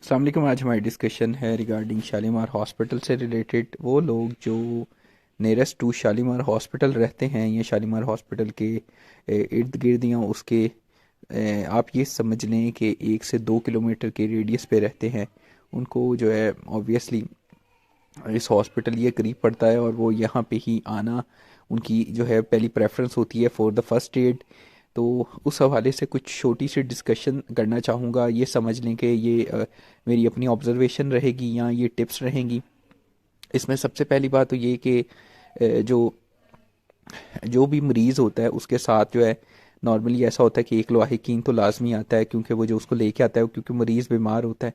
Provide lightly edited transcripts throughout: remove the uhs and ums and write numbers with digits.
अस्सलाम वालेकुम। आज हमारी डिस्कशन है रिगार्डिंग शालीमार हॉस्पिटल से रिलेटेड। वो लोग जो नियरेस्ट टू शालीमार हॉस्पिटल रहते हैं या शालीमार हॉस्पिटल के इर्द गिर्द या उसके आप ये समझ लें कि 1 से 2 किलोमीटर के रेडियस पे रहते हैं, उनको जो है ऑब्वियसली इस हॉस्पिटल ये करीब पड़ता है और वो यहाँ पे ही आना उनकी जो है पहली प्रेफरेंस होती है फॉर द फर्स्ट एड। तो उस हवाले से कुछ छोटी सी डिस्कशन करना चाहूँगा। ये समझ लें कि ये मेरी अपनी ऑब्जर्वेशन रहेगी या ये टिप्स रहेंगी। इसमें सबसे पहली बात तो ये कि जो जो भी मरीज़ होता है उसके साथ जो है नॉर्मली ऐसा होता है कि एक लवाहिकीन तो लाजमी आता है, क्योंकि वो जो उसको लेके आता है क्योंकि मरीज़ बीमार होता है।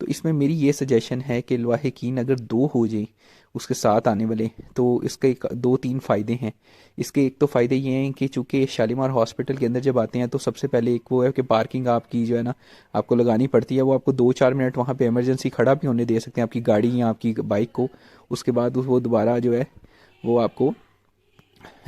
तो इसमें मेरी ये सजेशन है कि लवाहिकीन अगर 2 हो जाए उसके साथ आने वाले, तो इसके एक 2-3 फ़ायदे हैं। इसके एक तो फ़ायदे ये हैं कि चूँकि शालीमार हॉस्पिटल के अंदर जब आते हैं तो सबसे पहले एक वो है कि पार्किंग आपकी जो है ना आपको लगानी पड़ती है। वो आपको 2-4 मिनट वहाँ पे इमरजेंसी खड़ा भी होने दे सकते हैं आपकी गाड़ी या आपकी बाइक को। उसके बाद वो दोबारा जो है वो आपको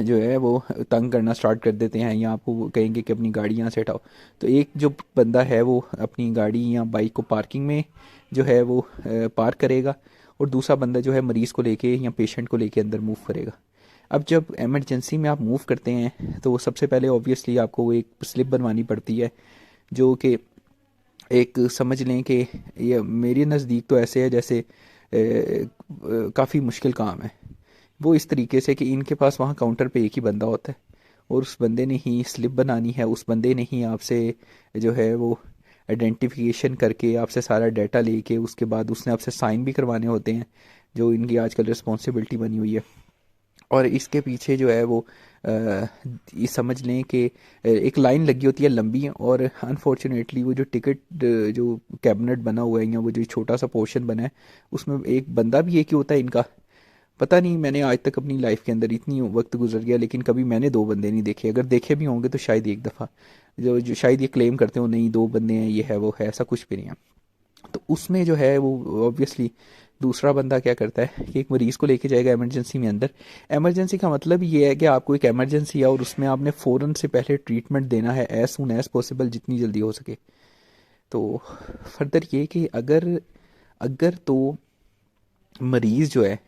जो है वो तंग करना स्टार्ट कर देते हैं या आपको वो कहेंगे कि अपनी गाड़ी यहाँ से हटाओ। तो एक जो बंदा है वो अपनी गाड़ी या बाइक को पार्किंग में जो है वो पार्क करेगा, और दूसरा बंदा जो है मरीज़ को लेके या पेशेंट को लेके अंदर मूव करेगा। अब जब इमरजेंसी में आप मूव करते हैं तो सबसे पहले ऑब्वियसली आपको वो एक स्लिप बनवानी पड़ती है, जो कि एक समझ लें कि ये मेरे नज़दीक तो ऐसे है जैसे काफ़ी मुश्किल काम है। वो इस तरीके से कि इनके पास वहाँ काउंटर पे एक ही बंदा होता है और उस बंदे ने ही स्लिप बनानी है, उस बंदे ने ही आपसे जो है वो आइडेंटिफिकेशन करके आपसे सारा डाटा लेके उसके बाद उसने आपसे साइन भी करवाने होते हैं, जो इनकी आजकल रिस्पॉन्सिबिलिटी बनी हुई है। और इसके पीछे जो है वो ये समझ लें कि एक लाइन लगी होती है लंबी, और अनफॉर्चुनेटली वो जो टिकट जो कैबिनेट बना हुआ है या वो जो छोटा सा पोर्शन बना है उसमें एक बंदा भी एक ही होता है इनका। पता नहीं, मैंने आज तक अपनी लाइफ के अंदर इतनी वक्त गुजर गया लेकिन कभी मैंने 2 बंदे नहीं देखे। अगर देखे भी होंगे तो शायद एक दफ़ा। जो शायद ये क्लेम करते हो नहीं 2 बंदे हैं, ये है वो है, ऐसा कुछ भी नहीं है। तो उसमें जो है वो ऑब्वियसली दूसरा बंदा क्या करता है कि एक मरीज़ को लेके जाएगा इमरजेंसी में अंदर। इमरजेंसी का मतलब ये है कि आपको एक इमरजेंसी है और उसमें आपने फ़ौरन से पहले ट्रीटमेंट देना है एज सुन एज़ पॉसिबल, जितनी जल्दी हो सके। तो फर्दर ये कि अगर अगर तो मरीज़ जो है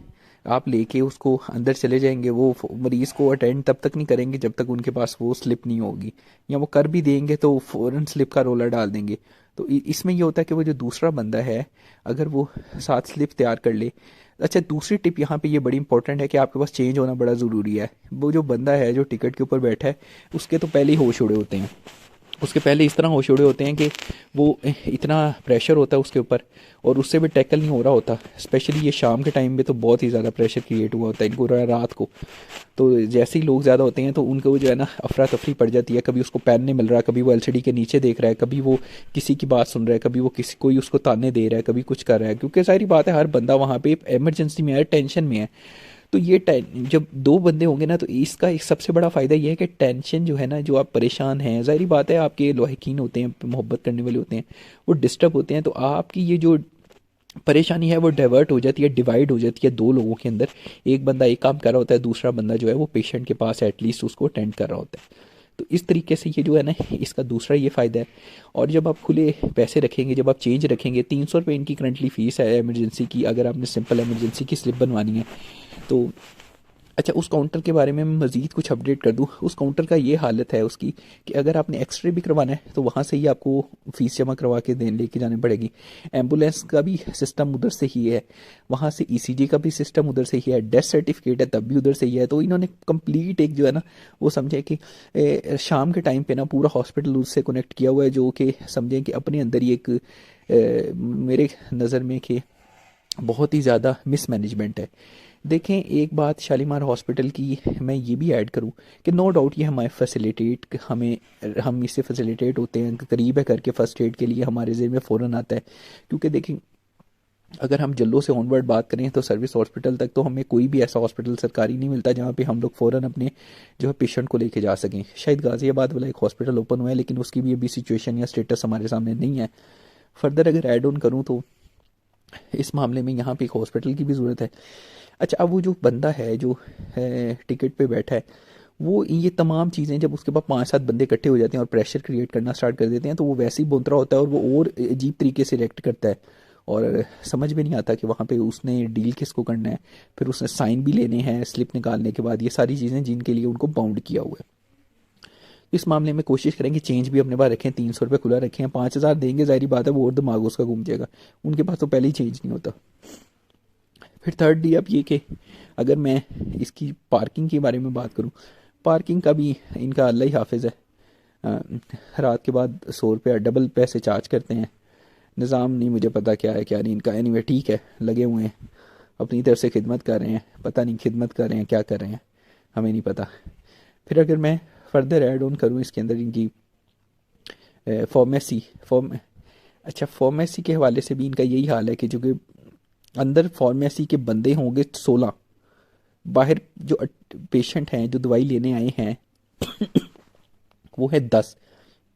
आप लेके उसको अंदर चले जाएंगे, वो मरीज़ को अटेंड तब तक नहीं करेंगे जब तक उनके पास वो स्लिप नहीं होगी, या वो कर भी देंगे तो फ़ौरन स्लिप का रोला डाल देंगे। तो इसमें ये होता है कि वो जो दूसरा बंदा है अगर वो साथ स्लिप तैयार कर ले। अच्छा, दूसरी टिप यहाँ पे ये बड़ी इंपॉर्टेंट है कि आपके पास चेंज होना बड़ा ज़रूरी है। वो जो बंदा है जो टिकट के ऊपर बैठा है उसके तो पहले ही होश उड़े होते हैं। उसके पहले इस तरह होश उड़े होते हैं कि वो इतना प्रेशर होता है उसके ऊपर और उससे भी टैकल नहीं हो रहा होता। स्पेशली ये शाम के टाइम पे तो बहुत ही ज़्यादा प्रेशर क्रिएट हुआ होता है इनको रात को। तो जैसे ही लोग ज़्यादा होते हैं तो उनको जो है ना अफरा तफरी पड़ जाती है। कभी उसको पेन नहीं मिल रहा, कभी वो एलसीडी के नीचे देख रहा है, कभी वो किसी की बात सुन रहा है, कभी वो किसी कोई उसको ताने दे रहा है, कभी कुछ कर रहा है, क्योंकि सारी बात है हर बंदा वहाँ पे इमरजेंसी में है, टेंशन में है। तो ये जब 2 बंदे होंगे ना तो इसका एक सबसे बड़ा फ़ायदा ये है कि टेंशन जो है ना, जो आप परेशान हैं, ज़ाहिर बात है आपके लौहिकीन होते हैं, मोहब्बत करने वाले होते हैं, वो डिस्टर्ब होते हैं, तो आपकी ये जो परेशानी है वो डाइवर्ट हो जाती है, डिवाइड हो जाती है 2 लोगों के अंदर। एक बंदा एक काम कर रहा होता है, दूसरा बंदा जो है वो पेशेंट के पास एटलीस्ट उसको अटेंड कर रहा होता है। तो इस तरीके से ये जो है ना इसका दूसरा ये फ़ायदा है। और जब आप खुले पैसे रखेंगे, जब आप चेंज रखेंगे, 300 रुपये इनकी करंटली फ़ीस है इमरजेंसी की, अगर आपने सिंपल इमरजेंसी की स्लिप बनवानी है तो। अच्छा, उस काउंटर के बारे में मैं मज़ीद कुछ अपडेट कर दूँ। उस काउंटर का ये हालत है उसकी कि अगर आपने एक्सरे भी करवाना है तो वहाँ से ही आपको फ़ीस जमा करवा के लेके जानी पड़ेगी। एम्बुलेंस का भी सिस्टम उधर से ही है, वहाँ से ईसीजी का भी सिस्टम उधर से ही है, डेथ सर्टिफिकेट है तब भी उधर से ही है। तो इन्होंने कंप्लीट एक जो है ना वो समझे कि शाम के टाइम पे ना पूरा हॉस्पिटल उससे कनेक्ट किया हुआ है, जो कि समझें कि अपने अंदर ही एक मेरे नज़र में कि बहुत ही ज़्यादा मिसमैनेजमेंट है। देखें, एक बात शालीमार हॉस्पिटल की मैं ये भी ऐड करूं कि नो डाउट ये हमारे हम इससे फैसिलिटेट होते हैं, करीब है करके फ़र्स्ट एड के लिए हमारे ज़हन में फ़ौरन आता है। क्योंकि देखें, अगर हम जल्लो से ऑनवर्ड बात करें तो सर्विस हॉस्पिटल तक तो हमें कोई भी ऐसा हॉस्पिटल सरकारी नहीं मिलता जहाँ पे हम लोग फ़ौरन अपने जो है पेशेंट को लेके जा सकें। शायद गाज़ियाबाद वाला एक हॉस्पिटल ओपन हुआ है लेकिन उसकी भी अभी सिचुएशन या स्टेटस हमारे सामने नहीं है। फर्दर अगर ऐड ऑन करूँ तो इस मामले में यहाँ पे एक हॉस्पिटल की भी ज़रूरत है। अच्छा, अब वो जो बंदा है जो है टिकट पे बैठा है वो ये तमाम चीज़ें जब उसके पास 5-7 बंदे इकट्ठे हो जाते हैं और प्रेशर क्रिएट करना स्टार्ट कर देते हैं, तो वो वैसे ही बोंतरा होता है और वो और अजीब तरीके से रिएक्ट करता है, और समझ में नहीं आता कि वहाँ पे उसने डील किसको करना है। फिर उसने साइन भी लेने हैं स्लिप निकालने के बाद, ये सारी चीज़ें जिनके लिए उनको बाउंड किया हुआ है। इस मामले में कोशिश करेंगे चेंज भी अपने पास रखें, 300 रुपये खुला रखें, 5,000 देंगे, जाहिर बात है वो और दिमाग उसका घूम जाएगा, उनके पास तो पहले ही चेंज नहीं होता। फिर थर्ड डी अब ये कि अगर मैं इसकी पार्किंग के बारे में बात करूँ, पार्किंग का भी इनका अल्लाह ही हाफिज़ है। अ, रात के बाद 100 रुपया डबल पैसे चार्ज करते हैं। निज़ाम नहीं मुझे पता क्या है क्या नहीं इनका, एनीवे ठीक है, लगे हुए हैं अपनी तरफ से खिदमत कर रहे हैं, पता नहीं खिदमत कर रहे हैं क्या कर रहे हैं, हमें नहीं पता। फिर अगर मैं फर्दर ऐड ऑन करूँ इसके अंदर इनकी फार्मेसी अच्छा फार्मेसी के हवाले से भी इनका यही हाल है कि जो कि अंदर फार्मेसी के बंदे होंगे 16, बाहर जो पेशेंट हैं जो दवाई लेने आए हैं वो है 10,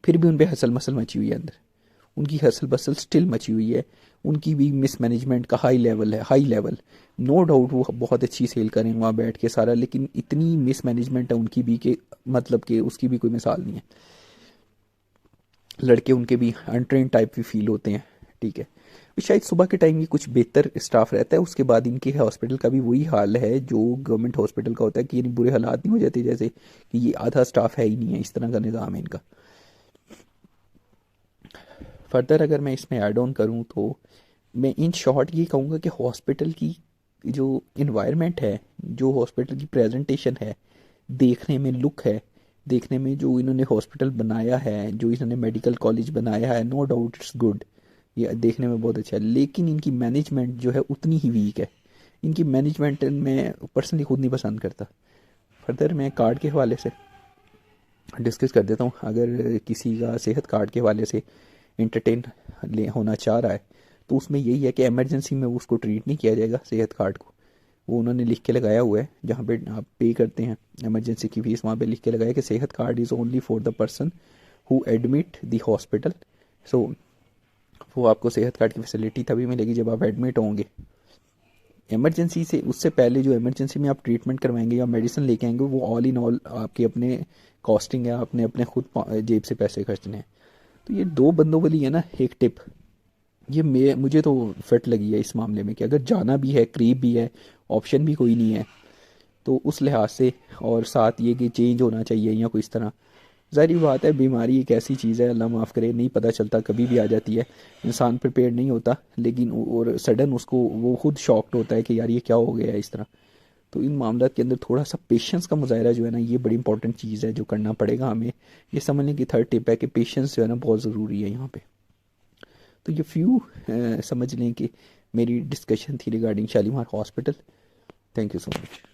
फिर भी उन पर हसल मसल मची हुई है अंदर, उनकी हसल बसल स्टिल मची हुई है, उनकी भी मिस मैनेजमेंट का हाई लेवल है, हाई लेवल। नो डाउट वो बहुत अच्छी सेल करें वहाँ बैठ के सारा, लेकिन इतनी मिस मैनेजमेंट है उनकी भी कि मतलब कि उसकी भी कोई मिसाल नहीं है। लड़के उनके भी अनट्रेन टाइप भी फील होते हैं, ठीक है। शायद सुबह के टाइम ये कुछ बेहतर स्टाफ रहता है, उसके बाद इनके हॉस्पिटल का भी वही हाल है जो गवर्नमेंट हॉस्पिटल का होता है कि यानी बुरे हालात नहीं हो जाते, जैसे कि ये आधा स्टाफ है ही नहीं है, इस तरह का निज़ाम है इनका। फर्दर अगर मैं इसमें ऐड ऑन करूँ तो मैं इन शॉर्ट ये कहूँगा कि हॉस्पिटल की जो इन्वायरमेंट है, जो हॉस्पिटल की प्रेजेंटेशन है, देखने में लुक है, देखने में जो इन्होंने हॉस्पिटल बनाया है, जो इन्होंने मेडिकल कॉलेज बनाया है, नो डाउट इट्स गुड, ये देखने में बहुत अच्छा है, लेकिन इनकी मैनेजमेंट जो है उतनी ही वीक है। इनकी मैनेजमेंट मैं पर्सनली खुद नहीं पसंद करता। फर्दर मैं कार्ड के हवाले से डिस्कस कर देता हूँ। अगर किसी का सेहत कार्ड के हवाले से इंटरटेन होना चाह रहा है तो उसमें यही है कि इमरजेंसी में उसको ट्रीट नहीं किया जाएगा सेहत कार्ड को, वो उन्होंने लिख के लगाया हुआ है जहाँ पे आप पे करते हैं इमरजेंसी की फीस, वहाँ पे लिख के लगाया कि सेहत card is only for the person who admit the hospital. So वो आपको सेहत कार्ड की फैसिलिटी तभी मिलेगी जब आप एडमिट होंगे। इमरजेंसी से उससे पहले जो इमरजेंसी में आप ट्रीटमेंट करवाएंगे या मेडिसिन लेके आएंगे वो ऑल इन ऑल आपके अपने कॉस्टिंग है, आपने अपने खुद जेब से पैसे खर्चने हैं। तो ये दो बंदों वाली है ना एक टिप, ये मुझे तो फिट लगी है इस मामले में कि अगर जाना भी है, करीब भी है, ऑप्शन भी कोई नहीं है, तो उस लिहाज से, और साथ ये कि चेंज होना चाहिए या कोई इस तरह। ज़ाहिर बात है बीमारी एक ऐसी चीज़ है, अल्लाह माफ़ करे, नहीं पता चलता, कभी भी आ जाती है, इंसान प्रिपेयर नहीं होता, लेकिन और सडन उसको वो खुद शॉक्ड होता है कि यार ये क्या हो गया है इस तरह। तो इन मामलों के अंदर थोड़ा सा पेशेंस का मुजाहरा जो है ना, ये बड़ी इंपॉर्टेंट चीज़ है जो करना पड़ेगा हमें। ये समझने की थर्ड टिप है कि पेशेंस जो है ना बहुत ज़रूरी है यहाँ पे। तो ये फ्यू समझ लें कि मेरी डिस्कशन थी regarding Shalimar hospital. Thank you so much.